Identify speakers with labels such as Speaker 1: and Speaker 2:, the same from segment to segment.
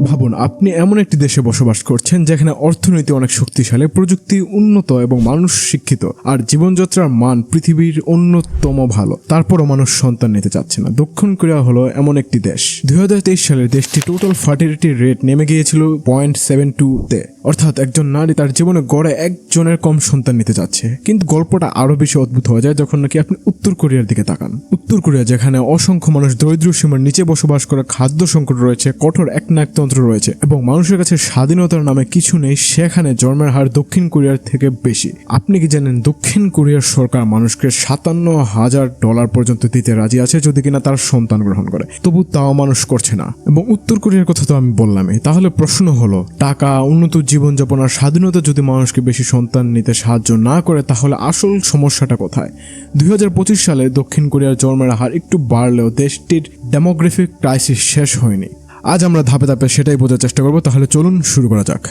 Speaker 1: ভাবুন, আপনি এমন একটি দেশে বসবাস করছেন যেখানে অর্থনীতি অনেক শক্তিশালী, প্রযুক্তি উন্নত এবং মানুষ শিক্ষিত, আর জীবনযাত্রার মান পৃথিবীর অন্যতম ভালো। তারপরও মানুষ সন্তান নিতে চাচ্ছে না। দক্ষিণ কোরিয়া হলো এমন একটি দেশ। 2023 সালে দেশটি টোটাল ফার্টিলিটি রেট নেমে গিয়েছিল 0.72-তে, অর্থাৎ একজন নারী তার জীবনে গড়ে একজনের কম সন্তান নিতে চাচ্ছে। কিন্তু গল্পটা আরো বেশি অদ্ভুত হয়ে যায় যখন নাকি আপনি উত্তর কোরিয়ার দিকে তাকান। উত্তর কোরিয়া, যেখানে অসংখ্য মানুষ দরিদ্র সীমার নিচে বসবাস করে, খাদ্য সংকট রয়েছে, কঠোর একনায়কতন্ত্র রয়েছে এবং মানুষের কাছে স্বাধীনতার নামে কিছু নেই, সেখানে জন্মের হার দক্ষিণ কোরিয়ার থেকে বেশি। আপনি কি জানেন দক্ষিণ কোরিয়ার সরকার মানুষকে $57,000 পর্যন্ত দিতে রাজি আছে যদি কিনা তার সন্তান গ্রহণ করে? তবু তাও মানুষ করছে না। এবং উত্তর কোরিয়ার কথা তো আমি বললামই। তাহলে প্রশ্ন হলো, টাকা, উন্নত জীবনযাপন আর স্বাধীনতা যদি মানুষকে বেশি সন্তান নিতে সাহায্য না করে, তাহলে আসল সমস্যাটা কোথায়? 2025 সালে দক্ষিণ কোরিয়ার জন্মের হার একটু বাড়লেও দেশটির ডেমোগ্রাফিক ক্রাইসিস শেষ হয়নি। আজ আমরা ধাপে ধাপে সেটাই বোঝার চেষ্টা করব। তাহলে চলুন শুরু করা যাক।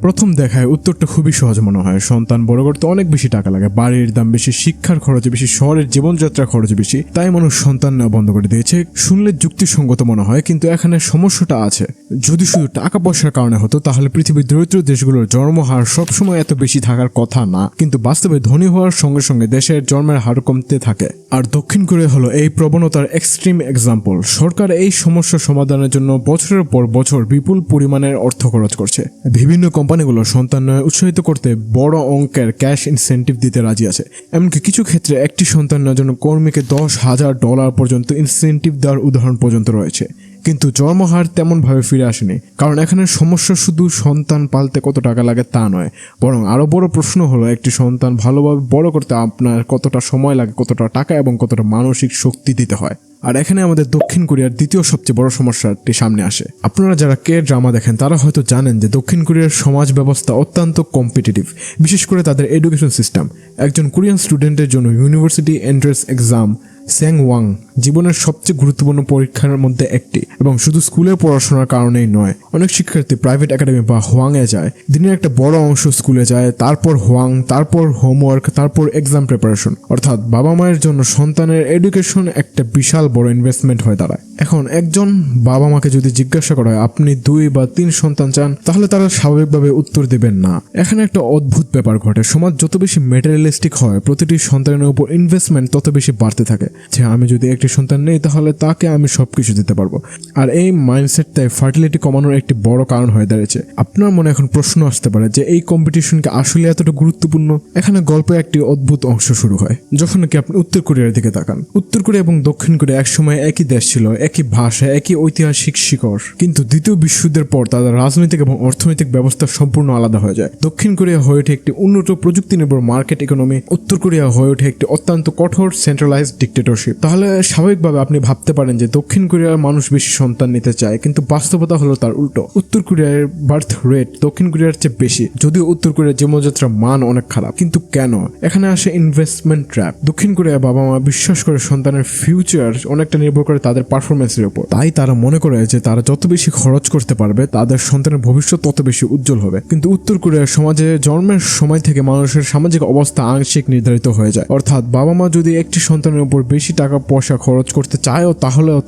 Speaker 1: প্রথম দেখায় উত্তরটা খুবই সহজ মনে হয়। সন্তান বড় করতে অনেক বেশি টাকা লাগে, বাড়ির দাম বেশি, শিক্ষার খরচ বেশি, শহরের জীবনযাত্রার খরচ বেশি, তাই মানুষ সন্তান নেওয়া বন্ধ করে দিয়েছে। শুনলে যুক্তিসঙ্গত মনে হয়, কিন্তু এখানে সমস্যাটা আছে। যদি শুধু টাকা পয়সার কারণে হতো তাহলে পৃথিবীর দরিদ্র দেশগুলোর জন্মহার সবসময় এত বেশি থাকার কথা না, কিন্তু বাস্তবে ধনী হওয়ার সঙ্গে সঙ্গে দেশের জন্মের হার কমতে থাকে। আর দক্ষিণ কোরিয়া হলো এই প্রবণতার এক্সট্রিম এক্সাম্পল। সরকার এই সমস্যা সমাধানের জন্য বছরের পর বছর বিপুল পরিমাণের অর্থ খরচ করছে। বিভিন্ন কোম্পানিগুলো সন্তান নেওয়া উৎসাহিত করতে বড় অঙ্কের ক্যাশ ইনসেন্টিভ দিতে রাজি আছে। এমনকি কিছু ক্ষেত্রে একটি সন্তান নেওয়ার জন্য কর্মীকে $10,000 পর্যন্ত ইনসেন্টিভ দেওয়ার উদাহরণ পর্যন্ত রয়েছে। কিন্তু জন্মহার তেমনভাবে ফিরে আসেনি, কারণ এখানে সমস্যা শুধু সন্তান পালতে কত টাকা লাগে তা নয়, বরং আরো বড় প্রশ্ন হলো একটি সন্তান ভালোভাবে বড় করতে আপনার কতটা সময় লাগে, কতটা টাকা এবং কতটা মানসিক শক্তি দিতে হয়। আর এখানে আমাদের দক্ষিণ কোরিয়ার দ্বিতীয় সবচেয়ে বড় সমস্যাটি সামনে আসে। আপনারা যারা ড্রামা দেখেন তারা হয়তো জানেন যে দক্ষিণ কোরিয়ার সমাজ ব্যবস্থা অত্যন্ত কম্পিটিটিভ, বিশেষ করে তাদের এডুকেশন সিস্টেম। একজন কোরিয়ান স্টুডেন্টের জন্য ইউনিভার্সিটি এন্ট্রান্স এক্সাম স্যাংওয়াং জীবনের সবচেয়ে গুরুত্বপূর্ণ পরীক্ষার মধ্যে একটি, এবং শুধু স্কুলের পড়াশোনার কারণেই নয়। অনেক শিক্ষার্থী প্রাইভেট একাডেমি বা হোয়াংয়ে যায়, দিনের একটা বড় অংশ স্কুলে যায়, তারপর হোয়াং, তারপর হোমওয়ার্ক, তারপর এক্সাম প্রিপারেশন। অর্থাৎ বাবা মায়ের জন্য সন্তানের এডুকেশন একটা বিশাল বড় ইনভেস্টমেন্ট হয়ে দাঁড়ায়। এখন একজন বাবা মাকে যদি জিজ্ঞাসা করা হয় আপনি 2 বা 3 সন্তান চান, তাহলে তারা স্বাভাবিকভাবে উত্তর দেবেন না। এখানে একটা অদ্ভুত ব্যাপার ঘটে। সমাজ যত বেশি ম্যাটেরিয়ালিস্টিক হয়, প্রতিটি সন্তানের উপর ইনভেস্টমেন্ট তত বেশি বাড়তে থাকে, যে আমি যদি একটি সন্তান নেই তাহলে তাকে আমি সবকিছু দিতে পারবো। আর এই মাইন্ডসেটটাই ফার্টিলিটি কমানোর একটি বড় কারণ হয়ে দাঁড়িয়েছে। আপনার মনে এখন প্রশ্ন আসতে পারে যে এই কম্পিটিশনকে আসলে এতটা গুরুত্বপূর্ণ? এখানে গল্পে একটি অদ্ভুত অংশ শুরু হয় যখন নাকি আপনি উত্তর কোরিয়ার দিকে তাকান। উত্তর কোরিয়া এবং দক্ষিণ কোরিয়া একসময় একই দেশ ছিল, একই ভাষা, একই ঐতিহাসিক শিকড়, কিন্তু দ্বিতীয় বিশ্বযুদ্ধের পর তাদের রাজনৈতিক এবং অর্থনৈতিক ব্যবস্থা সম্পূর্ণ আলাদা হয়ে যায়। দক্ষিণ কোরিয়া হয়ে ওঠে একটি উন্নত প্রযুক্তি নির্ভর মার্কেট ইকোনমি, উত্তর কোরিয়া হয়ে ওঠে একটি অত্যন্ত কঠোর সেন্ট্রালাইজড ডিক্টেটরশিপ। তাহলে স্বাভাবিকভাবে আপনি ভাবতে পারেন যে দক্ষিণ কোরিয়ার মানুষ বেশি সন্তান নিতে চায়, কিন্তু বাস্তবতা হলো তার উল্টো। উত্তর কোরিয়ার বার্থ রেট দক্ষিণ কোরিয়ার চেয়ে বেশি, যদিও উত্তর কোরিয়ার জীবনযাত্রার মান অনেক খারাপ। কিন্তু কেন? এখানে আসে ইনভেস্টমেন্ট ট্র্যাপ। দক্ষিণ কোরিয়ার বাবা মা বিশ্বাস করে সন্তানের ফিউচার অনেকটা নির্ভর করে তাদের পারফরমেন্সের উপর, তাই তারা মনে করে যে তারা যত বেশি খরচ করতে পারবে তাদের সন্তানের ভবিষ্যৎ তত বেশি উজ্জ্বল হবে। কিন্তু উত্তর কোরিয়ার সমাজে জন্মের সময় থেকে মানুষের সামাজিক অবস্থা আংশিক নির্ধারিত হয়ে যায়। অর্থাৎ বাবা মা যদি একটি সন্তানের উপর বেশি টাকা পয়সা খরচ করতে চায়ও, তাহলেও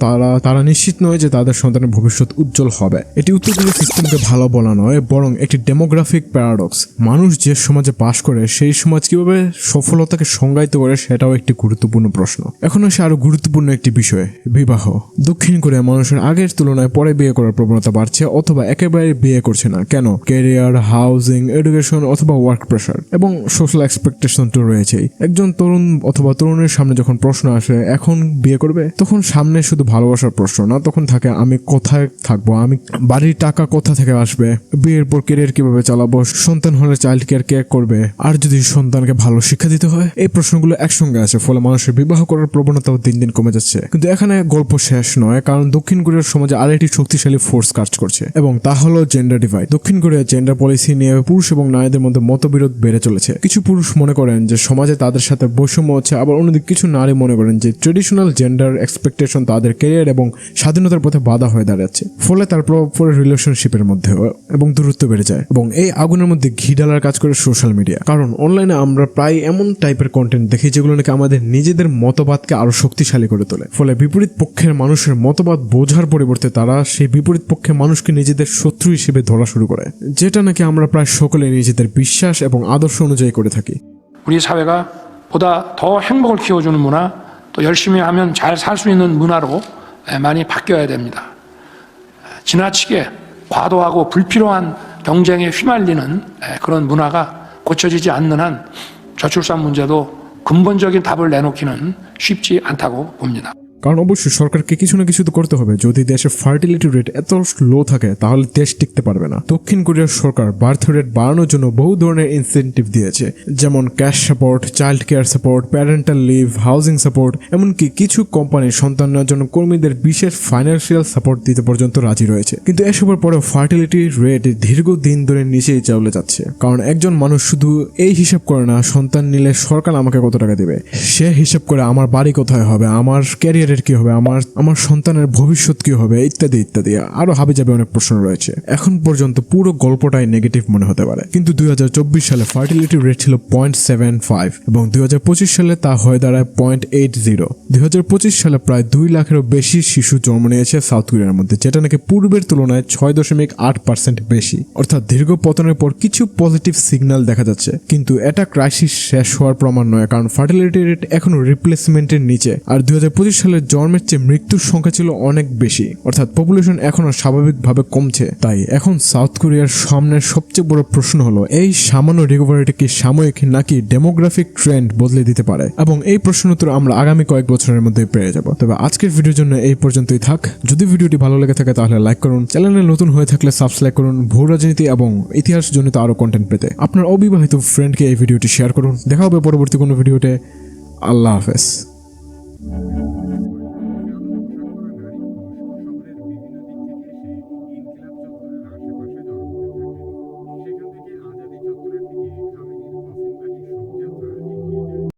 Speaker 1: তারা নিশ্চিত নয় যে তাদের সন্তানের ভবিষ্যৎ উজ্জ্বল হবে। এটি উত্তর কোরিয়ার সিস্টেমকে ভালো বলা নয়, বরং একটি ডেমোগ্রাফিক প্যারাডক্স। মানুষ যে সমাজে বাস করে সেই সমাজ কিভাবে সফলতাকে সংজ্ঞায়িত করে সেটাও একটি গুরুত্বপূর্ণ প্রশ্ন। এখন আসে আরো গুরুত্বপূর্ণ একটি বিষয়, বিবাহ। দক্ষিণ কোরিয়া মানুষের আগের তুলনায় পরে বিয়ে করার প্রবণতা বাড়ছে, অথবা একেবারে বিয়ে করছে না। কেন? ক্যারিয়ার, হাউজিং, এডুকেশন অথবা ওয়ার্ক প্রেশার এবং সোশ্যাল এক্সপেকটেশন তো রয়েছেই। একজন তরুণ অথবা তরুণের সামনে যখন প্রশ্ন আসে এখন বিয়ে করবে, তখন সামনে শুধু ভালোবাসার প্রশ্ন না, তখন থাকে আমি কোথায় থাকবো, আমি বাড়ির টাকা কোথা থেকে আসবে, বিয়ের পর ক্যারিয়ার কিভাবে চালাবো, সন্তান হলে চাইল্ড কেয়ার কে করবে, আর যদি সন্তানকে ভালো শিক্ষা দিতে হয়। এই প্রশ্নগুলো একসঙ্গে আছে, ফলে মানুষের বিবাহ করার প্রবণতাও দিন দিন কমে যাচ্ছে। কিন্তু এখানে গল্প শেষ নয়, কারণ দক্ষিণ কোরিয়ার সমাজে আরেকটি শক্তিশালী ফোর্স কাজ করছে, এবং তা হলো জেন্ডার ডিভাইড। দক্ষিণ কোরিয়ার জেন্ডার পলিসি নিয়ে পুরুষ এবং নারীদের মধ্যে মতবিরোধ বেড়ে চলেছে। কিছু পুরুষ মনে করেন যে সমাজে তাদের সাথে বৈষম্য হচ্ছে, আবার অন্যদিকে কিছু নারী মনে করেন যে ট্রেডিশনাল জেন্ডার এক্সপেকটেশন তাদের ক্যারিয়ার এবং স্বাধীনতার পথে বাধা হয়ে দাঁড়াচ্ছে। ফলে তার প্রভাব পড়ে রিলেশনশিপের মধ্যে এবং দূরত্ব বেড়ে যায়। এবং এই আগুনের মধ্যে ঘি ঢালার কাজ করে সোশ্যাল মিডিয়া। কারণ অনলাইনে আমরা প্রায় এমন টাইপের কন্টেন্ট দেখি যেগুলো নাকি আমাদের নিজেদের মতবাদকে আরো শক্তিশালী করে তোলে। ফলে বিপরীত পক্ষের মানুষের মতবাদ বোঝার পরিবর্তে তারা সেই বিপরীত পক্ষের মানুষকে নিজেদের শত্রু হিসেবে ধরা শুরু করে, যেটা নাকি আমরা প্রায় সকলে নিজেদের বিশ্বাস এবং আদর্শ অনুযায়ী করে থাকি।
Speaker 2: 우리 사회가 보다 더 행복을 키워주는 문화, 또 열심히 하면 잘 살 수 있는 문화로 많이 바뀌어야 됩니다. 지나치게 과도하고 불필요한 경쟁에 휘말리는 그런 문화가 고쳐지지 않는 한 저출산 문제도 근본적인 답을 내놓기는 쉽지 않다고 봅니다.
Speaker 1: কারণ অবশ্যই সরকারকে কিছু না কিছু তো করতে হবে। যদি দেশের ফার্টিলিটি রেট এত লো থাকে তাহলে দেশ টিকতে পারবে না। দক্ষিণ কোরিয়ার সরকার বার্থ রেট বাড়ানোর জন্য বহু ধরনের ইনসেন্টিভ দিয়েছে, যেমন cash support, child care support, parental leave, housing support. এমনকি কিছু কোম্পানি সন্তান নেওয়ার জন্য কর্মীদের বিশেষ ফাইন্যান্সিয়াল সাপোর্ট দিতে পর্যন্ত রাজি রয়েছে। কিন্তু এসবের পরেও ফার্টিলিটি রেট দীর্ঘদিন ধরে নিচেই চলে যাচ্ছে। কারণ একজন মানুষ শুধু এই হিসাব করে না সন্তান নিলে সরকার আমাকে কত টাকা দেবে, সে হিসাব করে আমার বাড়ি কোথায় হবে, আমার ক্যারিয়ার কি হবে, আমার সন্তানের ভবিষ্যৎ কি হবে, ইত্যাদি ইত্যাদি আরো হাবিজাবি অনেক প্রশ্ন রয়েছে। এখন পর্যন্ত পুরো গল্পটাই নেগেটিভ মনে হতে পারে, কিন্তু 2024 সালে ফার্টিলিটি রেট ছিল 0.75 এবং 2025 সালে তা হয়ে দাঁড়ায় 0.80। 2025 সালে প্রায় 2 লাখেরও বেশি শিশু জন্ম নিয়েছে সাউথ কোরিয়ার মধ্যে, যেটা নাকি পূর্বের তুলনায় 6.8% বেশি। অর্থাৎ দীর্ঘ পতনের পর কিছু পজিটিভ সিগন্যাল দেখা যাচ্ছে, কিন্তু এটা ক্রাইসিস শেষ হওয়ার প্রমাণ নয়। কারণ ফার্টিলিটি রেট এখনো রিপ্লেসমেন্টের নিচে, আর 2025 সালে জন্মের চেয়ে মৃত্যুর সংখ্যা ছিল অনেক বেশি। অর্থাৎ পপুলেশন এখনো স্বাভাবিকভাবে কমছে। তাই এখন সাউথ কোরিয়ার সামনের সবচেয়ে বড় প্রশ্ন হলো, এই সামান্য রিকভারিটা কি সাময়িক নাকি ডেমোগ্রাফিক ট্রেন্ড বদলে দিতে পারে? এবং এই প্রশ্ন উত্তর আমরা আগামী কয়েক বছরের মধ্যে পেয়ে যাব। তবে আজকের ভিডিওর জন্য এই পর্যন্তই থাক। যদি ভিডিওটি ভালো লেগে থাকে তাহলে লাইক করুন, চ্যানেলে নতুন হয়ে থাকলে সাবস্ক্রাইব করুন ভূ রাজনীতি এবং ইতিহাস জনিত আরো কন্টেন্ট পেতে। আপনার অবিবাহিত ফ্রেন্ডকে এই ভিডিওটি শেয়ার করুন। দেখা হবে পরবর্তী কোনো ভিডিওতে। আল্লাহ হাফেজ।